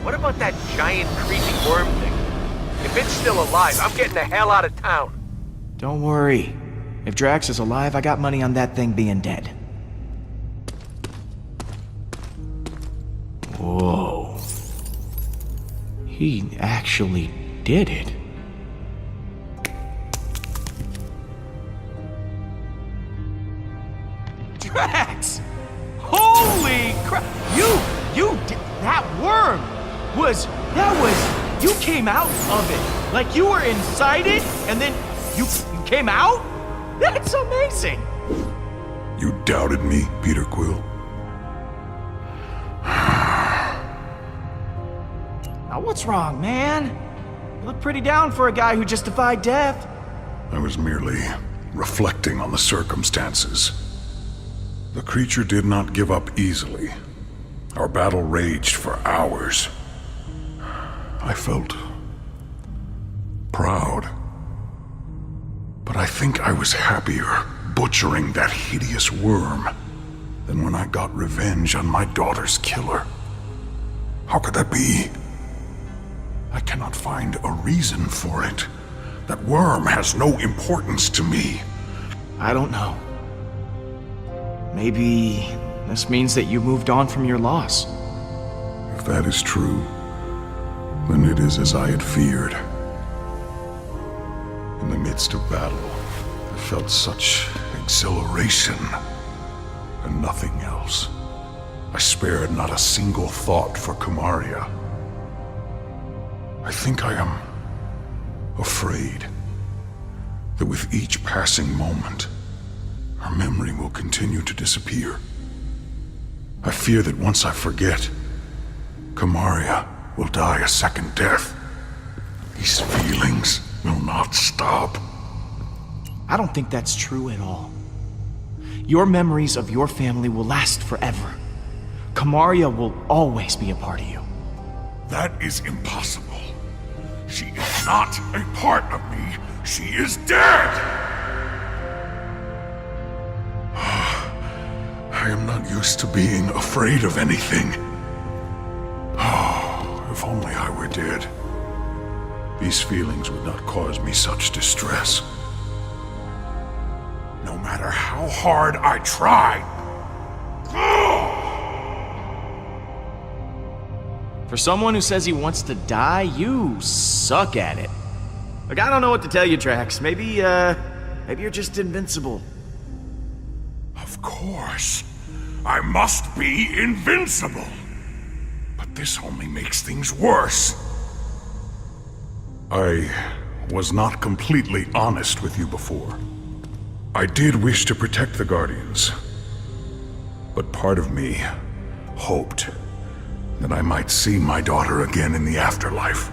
What about that giant creepy worm thing? If it's still alive, I'm getting the hell out of town. Don't worry. If Drax is alive, I got money on that thing being dead. Whoa. He actually did it. Drax! Holy crap! You did that worm you came out of it. Like you were inside it, and then you came out? That's amazing! You doubted me, Peter Quill? Now what's wrong, man? You look pretty down for a guy who just defied death. I was merely reflecting on the circumstances. The creature did not give up easily. Our battle raged for hours. I felt proud. But I think I was happier butchering that hideous worm than when I got revenge on my daughter's killer. How could that be? I cannot find a reason for it. That worm has no importance to me. I don't know. Maybe this means that you moved on from your loss. If that is true, then it is as I had feared. In the midst of battle, I felt such exhilaration and nothing else. I spared not a single thought for Kamaria. I think I am afraid that with each passing moment, her memory will continue to disappear. I fear that once I forget, Kamaria will die a second death. These feelings will not stop. I don't think that's true at all. Your memories of your family will last forever. Kamaria will always be a part of you. That is impossible. She is not a part of me. She is dead! I am not used to being afraid of anything. If only I were dead. These feelings would not cause me such distress. No matter how hard I try. For someone who says he wants to die, you suck at it. Like, I don't know what to tell you, Drax. Maybe you're just invincible. Of course. I must be invincible. But this only makes things worse. I was not completely honest with you before. I did wish to protect the Guardians. But part of me hoped that I might see my daughter again in the afterlife.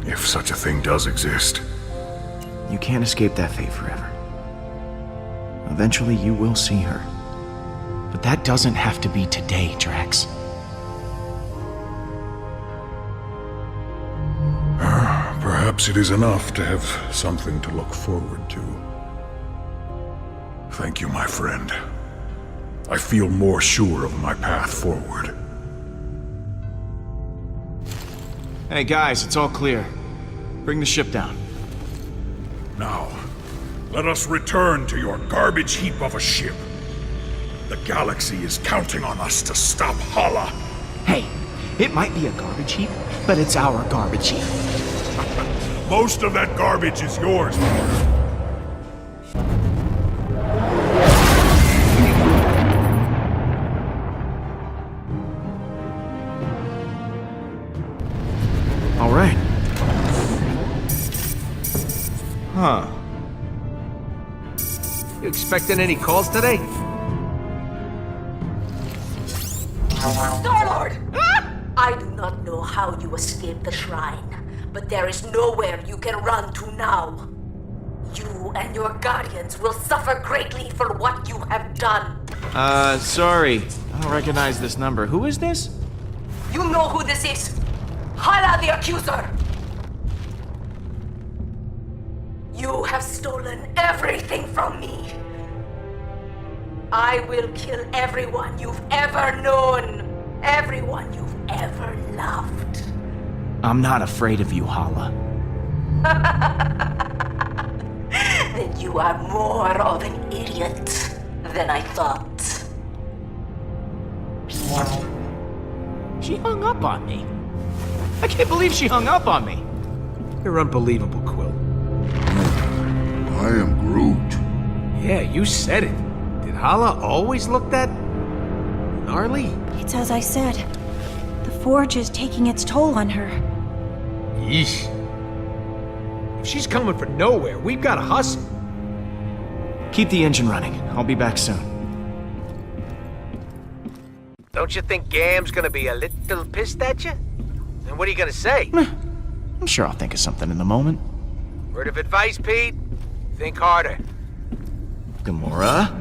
If such a thing does exist. You can't escape that fate forever. Eventually you will see her. But that doesn't have to be today, Drax. Perhaps it is enough to have something to look forward to. Thank you, my friend. I feel more sure of my path forward. Hey guys, it's all clear. Bring the ship down. Now, let us return to your garbage heap of a ship. The galaxy is counting on us to stop Hala. Hey, it might be a garbage heap, but it's our garbage heap. Most of that garbage is yours, Peter. All right. Huh. You expecting any calls today? Star-Lord! I do not know how you escaped the shrine, but there is nowhere you can run to now. You and your guardians will suffer greatly for what you have done. Sorry. I don't recognize this number. Who is this? You know who this is. Hala the Accuser! You have stolen everything from me. I will kill everyone you've ever known. Everyone you've ever loved. I'm not afraid of you, Hala. Then you are more of an idiot than I thought. She hung up on me. I can't believe she hung up on me. You're unbelievable, Quill. I am Groot. Yeah, you said it. Did Hala always look that gnarly? It's as I said. The Forge is taking its toll on her. Yeesh. If she's coming from nowhere, we've got to hustle. Keep the engine running. I'll be back soon. Don't you think Gam's gonna be a little pissed at you? And what are you gonna say? I'm sure I'll think of something in the moment. Word of advice, Pete? Think harder. Gamora?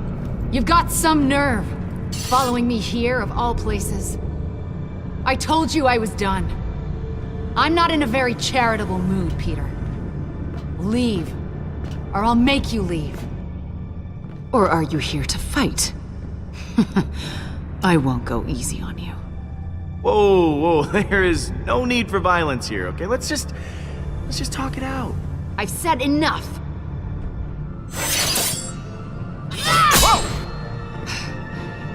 You've got some nerve, following me here of all places. I told you I was done. I'm not in a very charitable mood, Peter. Leave, or I'll make you leave. Or are you here to fight? I won't go easy on you. Whoa, there is no need for violence here, okay? Let's just talk it out. I've said enough. Whoa!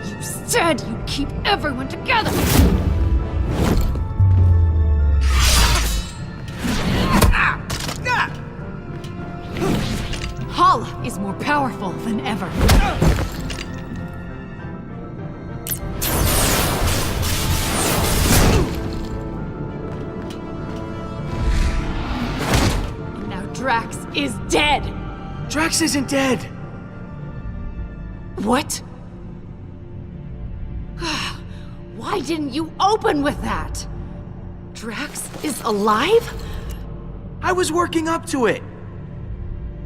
You said you'd keep everyone together. Hala is more powerful than ever. And now Drax is dead. Drax isn't dead. What? Why didn't you open with that? Drax is alive? I was working up to it.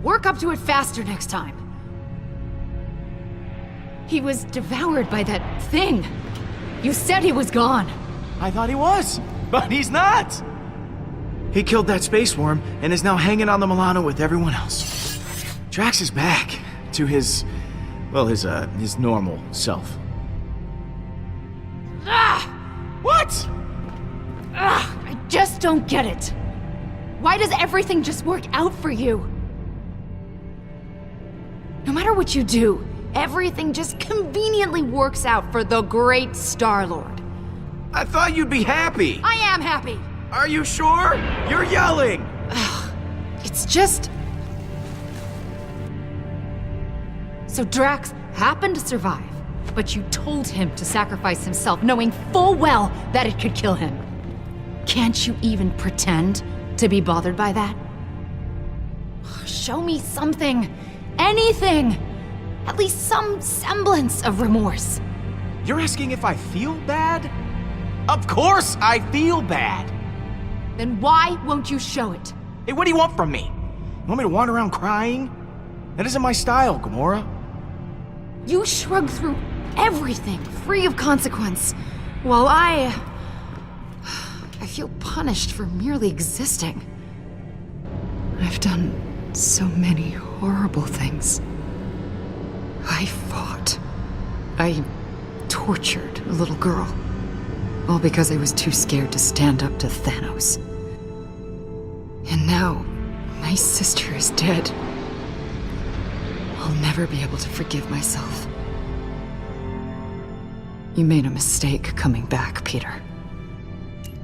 Work up to it faster next time. He was devoured by that thing. You said he was gone. I thought he was, but he's not. He killed that space worm and is now hanging on the Milano with everyone else. Drax is back to his normal self. What? I just don't get it. Why does everything just work out for you? No matter what you do, everything just conveniently works out for the great Star-Lord. I thought you'd be happy. I am happy. Are you sure? You're yelling. It's just... So Drax happened to survive, but you told him to sacrifice himself, knowing full well that it could kill him. Can't you even pretend to be bothered by that? Show me something. Anything! At least some semblance of remorse. You're asking if I feel bad? Of course I feel bad. Then why won't you show it? Hey, what do you want from me? You want me to wander around crying? That isn't my style, Gamora. You shrug through everything, free of consequence, while I feel punished for merely existing. I've done so many horrible things. I fought. I tortured a little girl. All because I was too scared to stand up to Thanos. And now, my sister is dead. I'll never be able to forgive myself. You made a mistake coming back, Peter.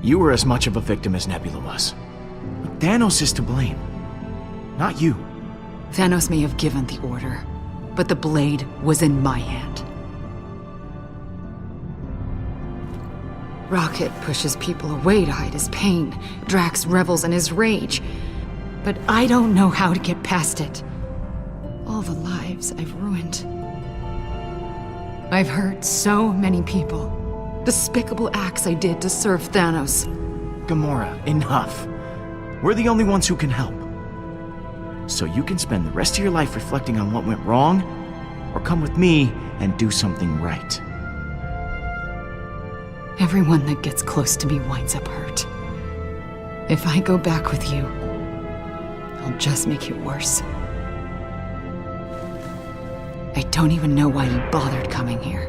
You were as much of a victim as Nebula was. But Thanos is to blame. Not you. Thanos may have given the order, but the blade was in my hand. Rocket pushes people away to hide his pain. Drax revels in his rage. But I don't know how to get past it. All the lives I've ruined. I've hurt so many people. Despicable acts I did to serve Thanos. Gamora, enough. We're the only ones who can help. So you can spend the rest of your life reflecting on what went wrong, or come with me and do something right. Everyone that gets close to me winds up hurt. If I go back with you, I'll just make it worse. I don't even know why you bothered coming here.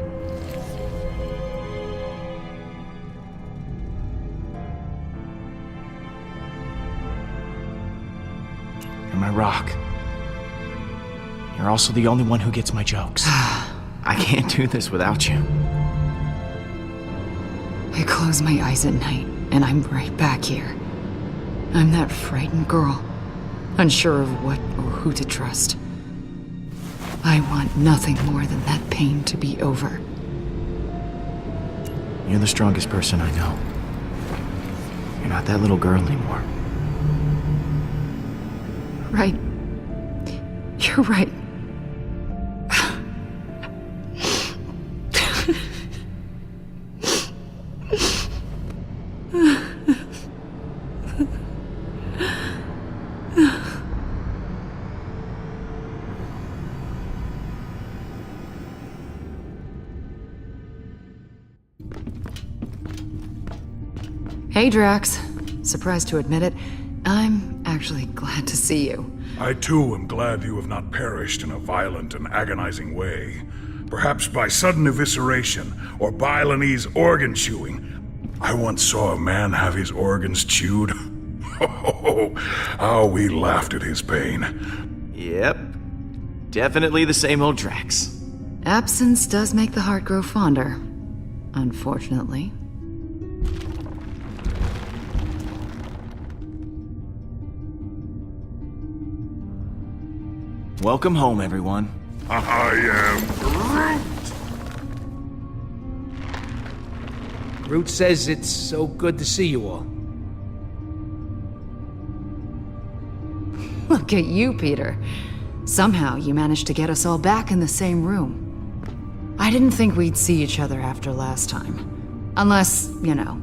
my rock. You're also the only one who gets my jokes. I can't do this without you. I close my eyes at night, and I'm right back here. I'm that frightened girl, unsure of what or who to trust. I want nothing more than that pain to be over. You're the strongest person I know. You're not that little girl anymore. Right. You're right. Hey, Drax. Surprised to admit it, I'm actually glad to see you. I too am glad you have not perished in a violent and agonizing way. Perhaps by sudden evisceration or Balinese organ chewing. I once saw a man have his organs chewed. Oh, how we laughed at his pain. Yep. Definitely the same old Drax. Absence does make the heart grow fonder. Unfortunately. Welcome home, everyone. I am Groot. Groot says it's so good to see you all. Look at you, Peter. Somehow you managed to get us all back in the same room. I didn't think we'd see each other after last time. Unless, you know,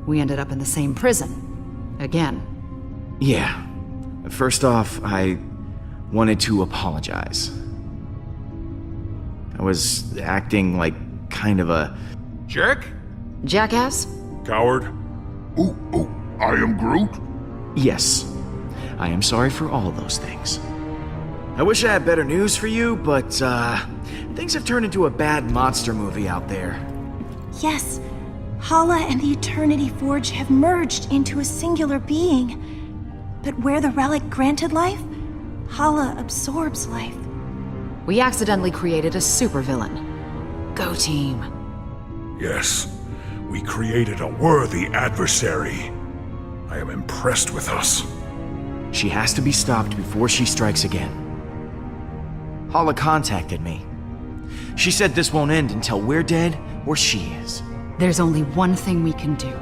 we ended up in the same prison. Again. Yeah. First off, I wanted to apologize. I was acting like kind of a Jerk? Jackass? Coward. Oh, I am Groot? yes. I am sorry for all those things. I wish I had better news for you, but things have turned into a bad monster movie out there. Yes, Hala and the Eternity Forge have merged into a singular being. But where the relic granted life, Hala absorbs life. We accidentally created a supervillain. Go team. Yes, we created a worthy adversary. I am impressed with us. She has to be stopped before she strikes again. Hala contacted me. She said this won't end until we're dead or she is. There's only one thing we can do.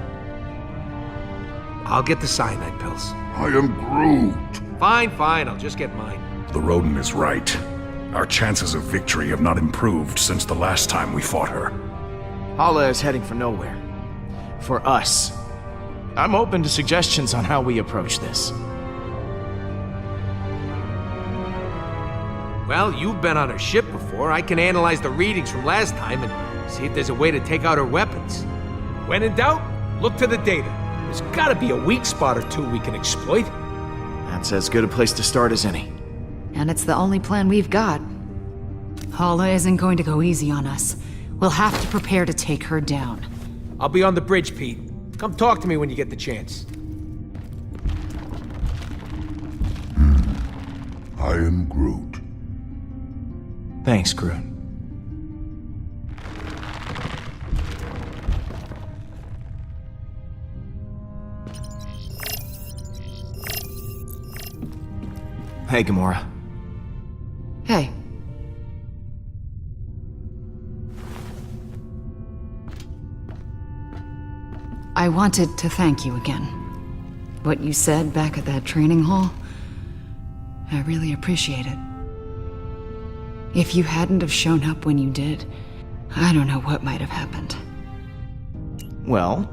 I'll get the cyanide pills. I am Groot. Fine, I'll just get mine. The rodent is right. Our chances of victory have not improved since the last time we fought her. Hala is heading for nowhere. For us. I'm open to suggestions on how we approach this. Well, you've been on her ship before. I can analyze the readings from last time and see if there's a way to take out her weapons. When in doubt, look to the data. There's gotta be a weak spot or two we can exploit. That's as good a place to start as any. And it's the only plan we've got. Hala isn't going to go easy on us. We'll have to prepare to take her down. I'll be on the bridge, Pete. Come talk to me when you get the chance. I am Groot. Thanks, Groot. Hey, Gamora. Hey. I wanted to thank you again. What you said back at that training hall, I really appreciate it. If you hadn't have shown up when you did, I don't know what might have happened. Well,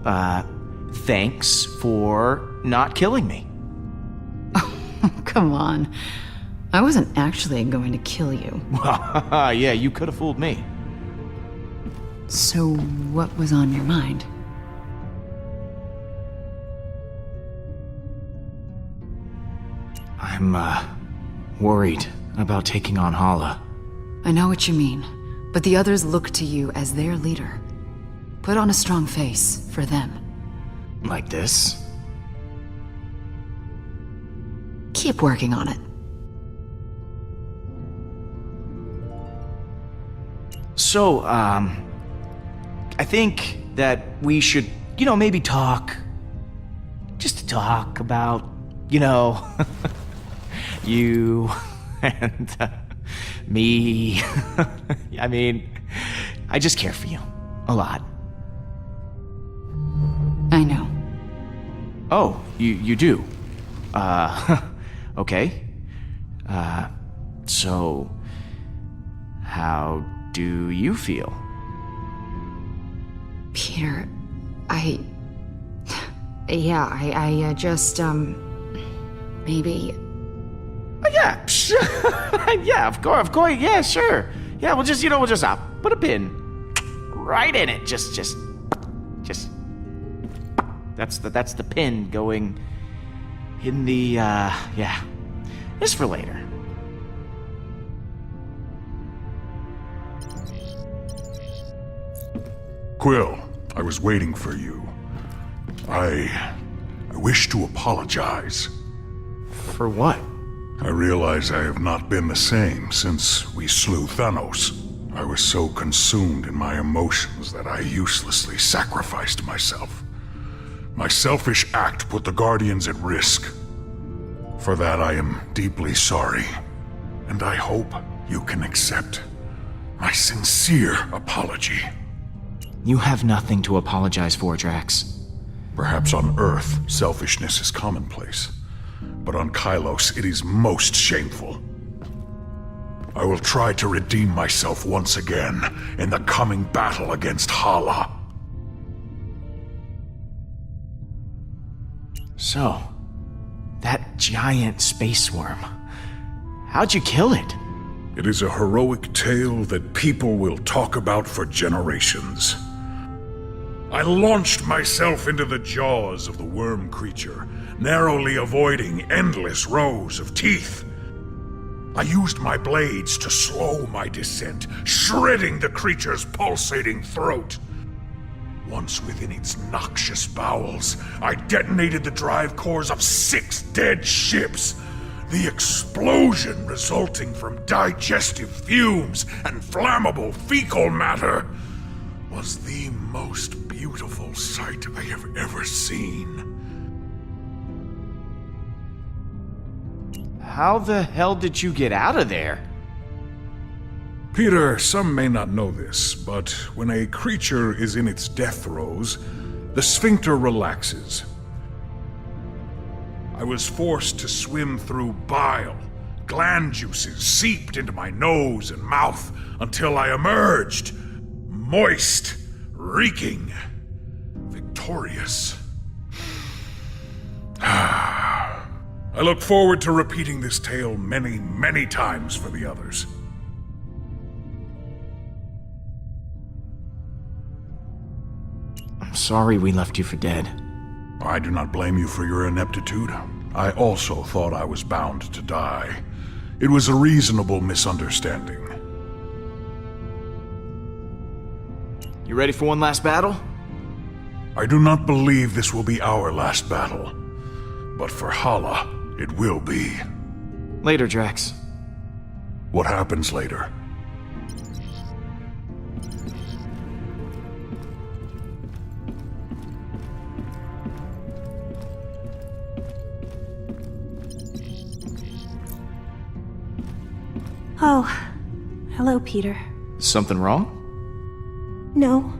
thanks for not killing me. Come on. I wasn't actually going to kill you. Yeah, you could have fooled me. So, what was on your mind? I'm, worried about taking on Hala. I know what you mean, but the others look to you as their leader. Put on a strong face for them. Like this? Keep working on it. So, I think that we should, maybe talk. Just to talk about, you and me. I mean, I just care for you. A lot. I know. Oh, you do? Okay. So, how do you feel? Peter, I just, maybe... Yeah, yeah, of course, yeah, sure. Yeah, we'll just put a pin right in it. Just. That's the pin going in the, yeah. This for later. Quill, I was waiting for you. I wish to apologize. For what? I realize I have not been the same since we slew Thanos. I was so consumed in my emotions that I uselessly sacrificed myself. My selfish act put the Guardians at risk. For that I am deeply sorry, and I hope you can accept my sincere apology. You have nothing to apologize for, Drax. Perhaps on Earth, selfishness is commonplace, but on Kylos it is most shameful. I will try to redeem myself once again in the coming battle against Hala. So, that giant space worm, how'd you kill it? It is a heroic tale that people will talk about for generations. I launched myself into the jaws of the worm creature, narrowly avoiding endless rows of teeth. I used my blades to slow my descent, shredding the creature's pulsating throat. Once within its noxious bowels, I detonated the drive cores of 6 dead ships. The explosion resulting from digestive fumes and flammable fecal matter was the most beautiful sight I have ever seen. How the hell did you get out of there? Peter, some may not know this, but when a creature is in its death throes, the sphincter relaxes. I was forced to swim through bile. Gland juices seeped into my nose and mouth until I emerged, moist, reeking, victorious. I look forward to repeating this tale many, many times for the others. I'm sorry we left you for dead. I do not blame you for your ineptitude. I also thought I was bound to die. It was a reasonable misunderstanding. You ready for one last battle? I do not believe this will be our last battle. But for Hala, it will be. Later, Drax. What happens later? Oh, hello, Peter. Something wrong? No.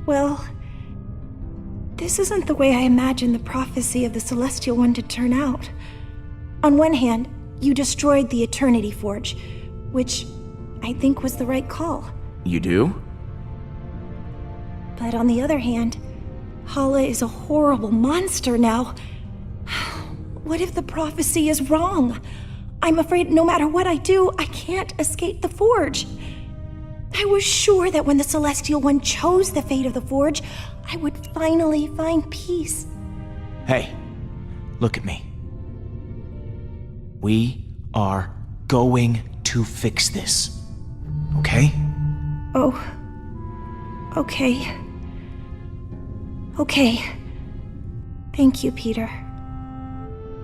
Well, this isn't the way I imagined the prophecy of the Celestial One to turn out. On one hand, you destroyed the Eternity Forge, which I think was the right call. You do? But on the other hand, Hala is a horrible monster now. What if the prophecy is wrong? I'm afraid no matter what I do, I can't escape the Forge. I was sure that when the Celestial One chose the fate of the Forge, I would finally find peace. Hey, look at me. We are going to fix this. Okay? Oh. Okay. Okay. Thank you, Peter.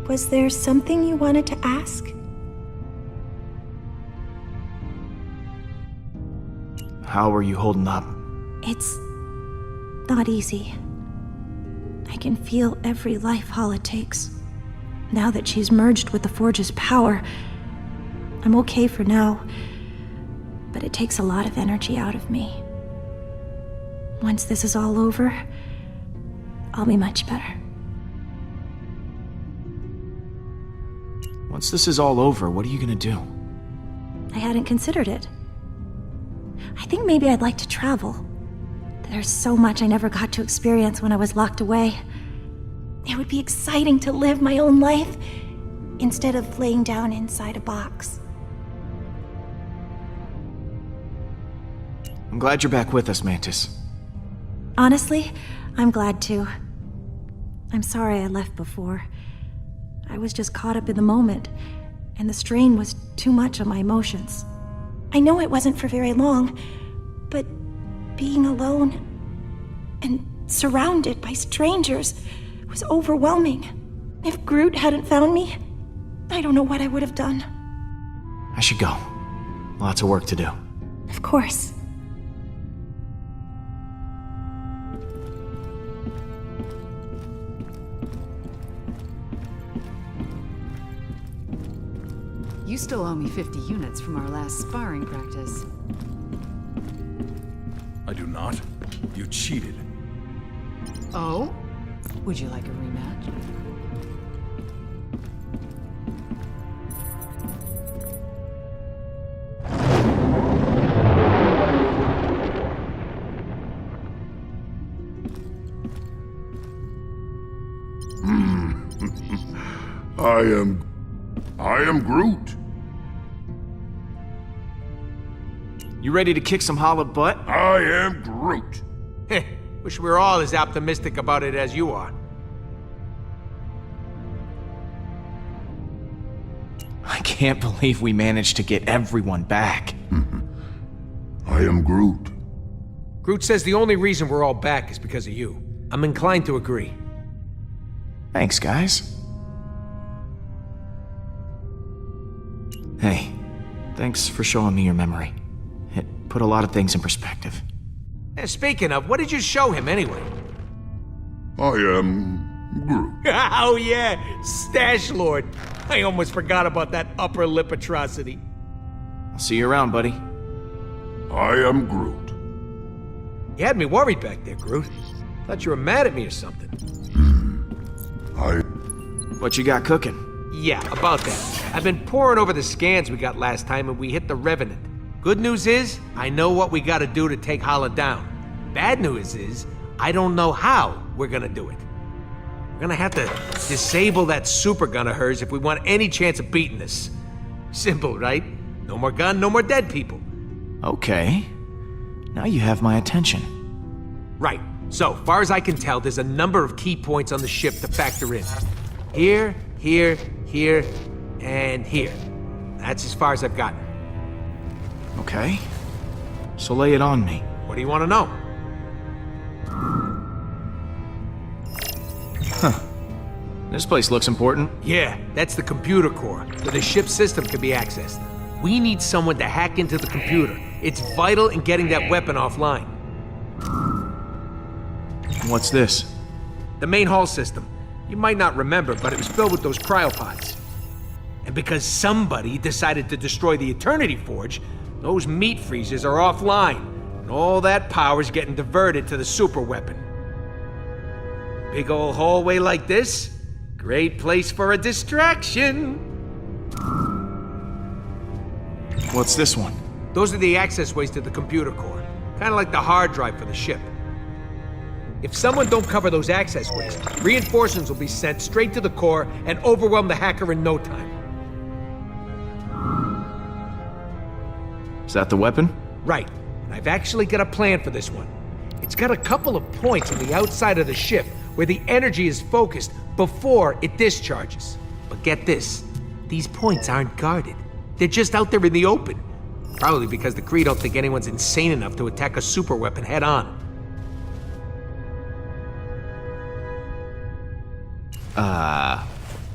Was there something you wanted to ask? How are you holding up? It's not easy. I can feel every life Hala takes. Now that she's merged with the Forge's power, I'm okay for now, but it takes a lot of energy out of me. Once this is all over, I'll be much better. Once this is all over, what are you gonna do? I hadn't considered it. I think maybe I'd like to travel. There's so much I never got to experience when I was locked away. It would be exciting to live my own life instead of laying down inside a box. I'm glad you're back with us, Mantis. Honestly, I'm glad too. I'm sorry I left before. I was just caught up in the moment, and the strain was too much on my emotions. I know it wasn't for very long, but being alone and surrounded by strangers was overwhelming. If Groot hadn't found me, I don't know what I would have done. I should go. Lots of work to do. Of course. You still owe me 50 units from our last sparring practice. I do not. You cheated. Oh? Would you like a rematch? I am Groot. You ready to kick some Hala butt? I am Groot. Heh, wish we were all as optimistic about it as you are. I can't believe we managed to get everyone back. I am Groot. Groot says the only reason we're all back is because of you. I'm inclined to agree. Thanks, guys. Hey, thanks for showing me your memory. It put a lot of things in perspective. Speaking of, what did you show him anyway? I am Groot. Oh yeah, Stash Lord. I almost forgot about that upper lip atrocity. I'll see you around, buddy. I am Groot. You had me worried back there, Groot. Thought you were mad at me or something. What you got cooking? Yeah, about that. I've been poring over the scans we got last time and we hit the Revenant. Good news is, I know what we gotta do to take Hala down. Bad news is, I don't know how we're gonna do it. We're gonna have to disable that super gun of hers if we want any chance of beating this. Simple, right? No more gun, no more dead people. Okay. Now you have my attention. Right. So, far as I can tell, there's a number of key points on the ship to factor in. Here, here, here, and here. That's as far as I've gotten. Okay. So lay it on me. What do you want to know? This place looks important. Yeah, that's the computer core, where the ship's system can be accessed. We need someone to hack into the computer. It's vital in getting that weapon offline. What's this? The main hull system. You might not remember, but it was filled with those cryopods. And because somebody decided to destroy the Eternity Forge, those meat freezers are offline, and all that power's getting diverted to the super weapon. Big old hallway like this, great place for a distraction. What's this one? Those are the access ways to the computer core, kind of like the hard drive for the ship. If someone don't cover those access ways, reinforcements will be sent straight to the core and overwhelm the hacker in no time. Is that the weapon? Right, and I've actually got a plan for this one. It's got a couple of points on the outside of the ship where the energy is focused before it discharges. But get this, these points aren't guarded. They're just out there in the open. Probably because the Kree don't think anyone's insane enough to attack a super weapon head on.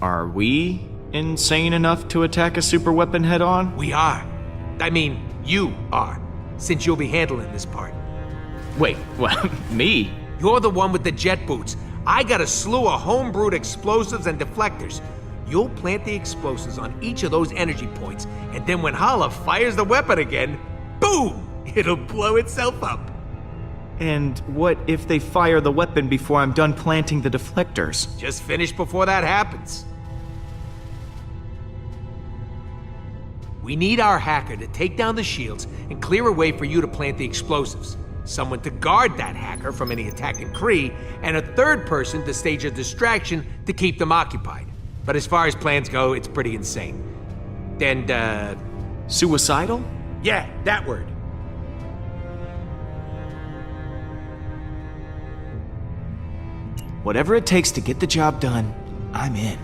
Are we insane enough to attack a super weapon head on? We are. I mean, you are. since you'll be handling this part. Wait, what? Me? You're the one with the jet boots. I got a slew of homebrewed explosives and deflectors. You'll plant the explosives on each of those energy points, and then when Hala fires the weapon again, boom! It'll blow itself up. And what if they fire the weapon before I'm done planting the deflectors? Just finish before that happens. We need our hacker to take down the shields and clear a way for you to plant the explosives. Someone to guard that hacker from any attacking Kree, and a third person to stage a distraction to keep them occupied. But as far as plans go, it's pretty insane. And, Suicidal? yeah, that word. Whatever it takes to get the job done, I'm in.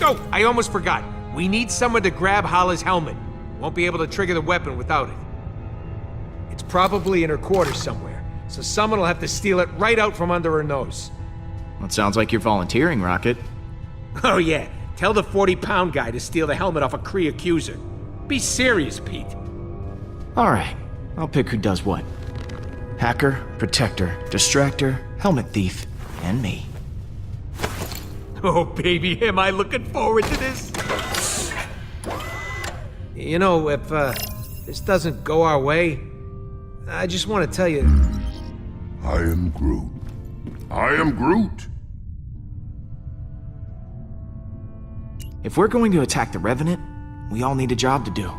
Oh, I almost forgot. We need someone to grab Hala's helmet. Won't be able to trigger the weapon without it. It's probably in her quarters somewhere, so someone will have to steal it right out from under her nose. That sounds like you're volunteering, Rocket. Oh yeah, tell the 40-pound guy to steal the helmet off a Kree accuser. Be serious, Pete. All right, I'll pick who does what. Hacker, protector, distractor, helmet thief, and me. Oh baby, am I looking forward to this? You know, if this doesn't go our way, I just want to tell you... I am Groot. I am Groot. If we're going to attack the Revenant, we all need a job to do.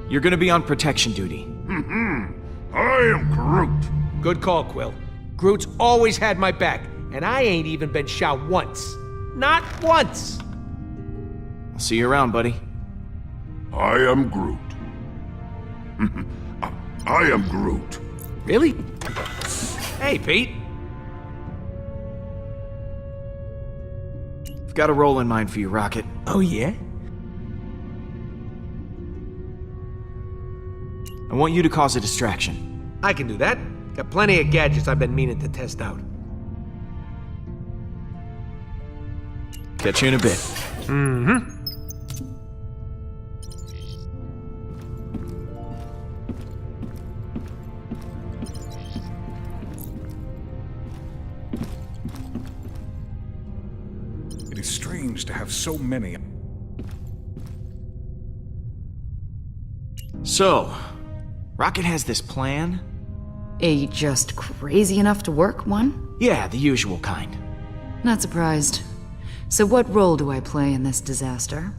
You're gonna be on protection duty. I am Groot. Good call, Quill. Groot's always had my back, and I ain't even been shot once. Not once! I'll see you around, buddy. I am Groot. I am Groot. Really? Hey, Pete. I've got a role in mind for you, Rocket. Oh, yeah? I want you to cause a distraction. I can do that. Got plenty of gadgets I've been meaning to test out. Catch you in a bit. Mm-hmm. It is strange to have so many. So, Rocket has this plan? Just crazy enough to work one? Yeah, the usual kind. Not surprised. So what role do I play in this disaster?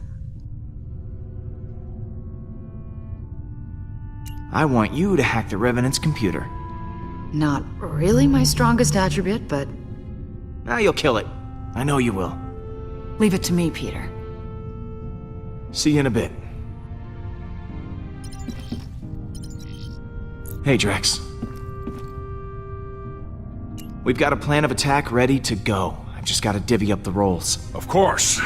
I want you to hack the Revenant's computer. Not really my strongest attribute, but Now you'll kill it. I know you will. leave it to me, Peter. See you in a bit. Hey, Drax. We've got a plan of attack ready to go. I've just got to divvy up the roles. Of course.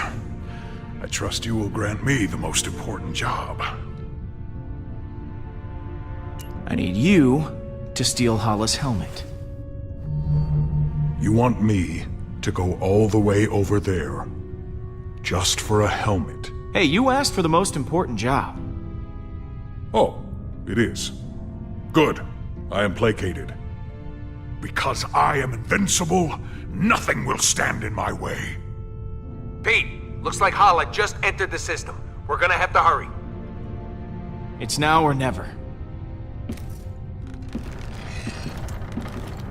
I trust you will grant me the most important job. I need you to steal Hala's helmet. You want me to go all the way over there, just for a helmet? Hey, you asked for the most important job. Oh, it is. Good. I am placated. Because I am invincible, nothing will stand in my way. Pete, looks like Hala just entered the system. We're gonna have to hurry. It's now or never.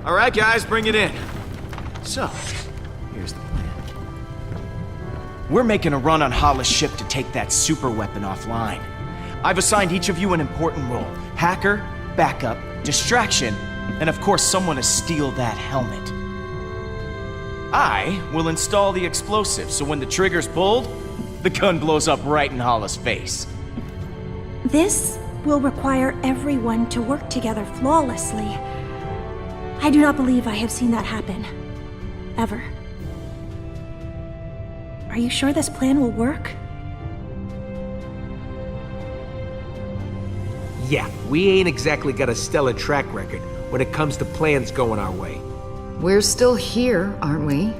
All right, guys, bring it in. So, here's the plan. We're making a run on Hala's ship to take that super weapon offline. I've assigned each of you an important role. Hacker, backup, distraction, and of course someone to steal that helmet. I will install the explosive, so when the trigger's pulled, the gun blows up right in Hala's face. This will require everyone to work together flawlessly. I do not believe I have seen that happen. Ever. Are you sure this plan will work? Yeah, we ain't exactly got a stellar track record when it comes to plans going our way. We're still here, aren't we?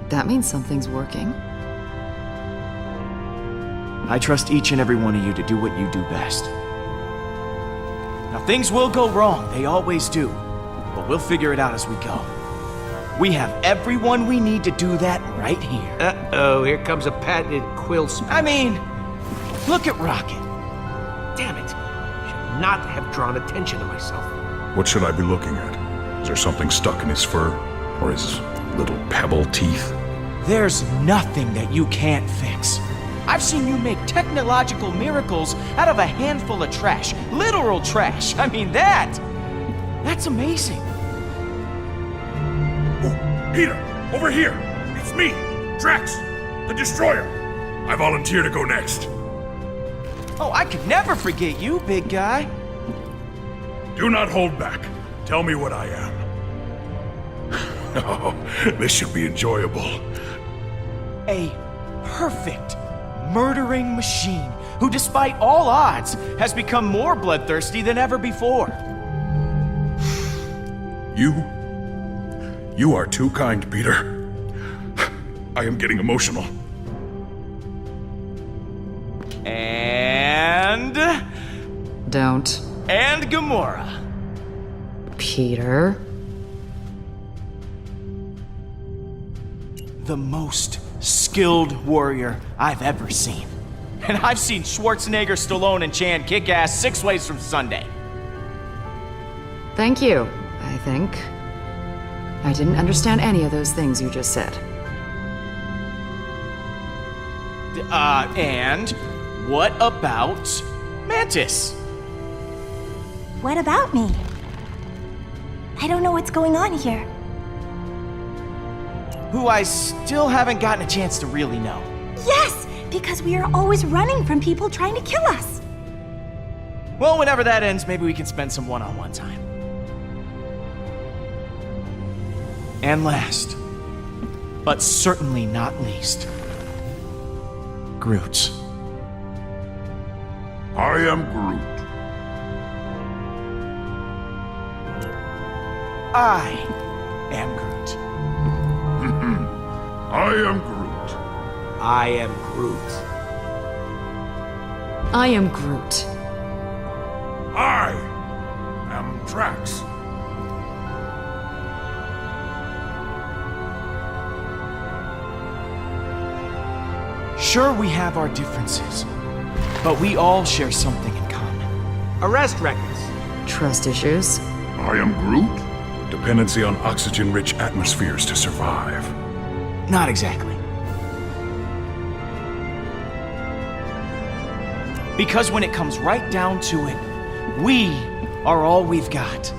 That means something's working. I trust each and every one of you to do what you do best. Now, things will go wrong, they always do. But we'll figure it out as we go. We have everyone we need to do that right here. Uh-oh, here comes a patented quill speech. I mean, look at Rocket. Damn it. Should not have drawn attention to myself. What should I be looking at? Is there something stuck in his fur? Or his little pebble teeth? There's nothing that you can't fix. I've seen you make technological miracles out of a handful of trash. Literal trash. I mean, that's amazing. Oh, Peter! Over here! It's me! Drax! The Destroyer! I volunteer to go next. Oh, I could never forget you, big guy. Do not hold back. Tell me what I am. Oh, this should be enjoyable. A perfect murdering machine who, despite all odds, has become more bloodthirsty than ever before. You are too kind, Peter. I am getting emotional. And Don't. Gamora. Peter. The most skilled warrior I've ever seen. And I've seen Schwarzenegger, Stallone, and Chan kick ass 6 ways from Sunday. Thank you, I think. I didn't understand any of those things you just said. And what about Mantis? What about me? I don't know what's going on here. Who I still haven't gotten a chance to really know. Yes, because we are always running from people trying to kill us. Well, whenever that ends, maybe we can spend some one-on-one time. And last, but certainly not least, Groot. I am Groot. I am Groot. I am Groot. I am Groot. I am Groot. I am Drax. Sure, we have our differences, but we all share something in common. Arrest records. Trust issues. I am Groot. Dependency on oxygen-rich atmospheres to survive. Not exactly. Because when it comes right down to it, we are all we've got.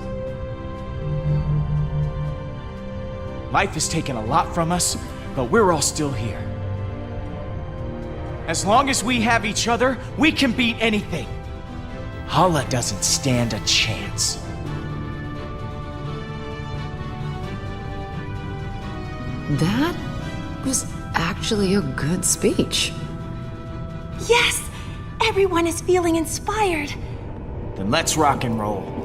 Life has taken a lot from us, but we're all still here. As long as we have each other, we can beat anything. Hala doesn't stand a chance. That was actually a good speech. Yes, everyone is feeling inspired. Then let's rock and roll.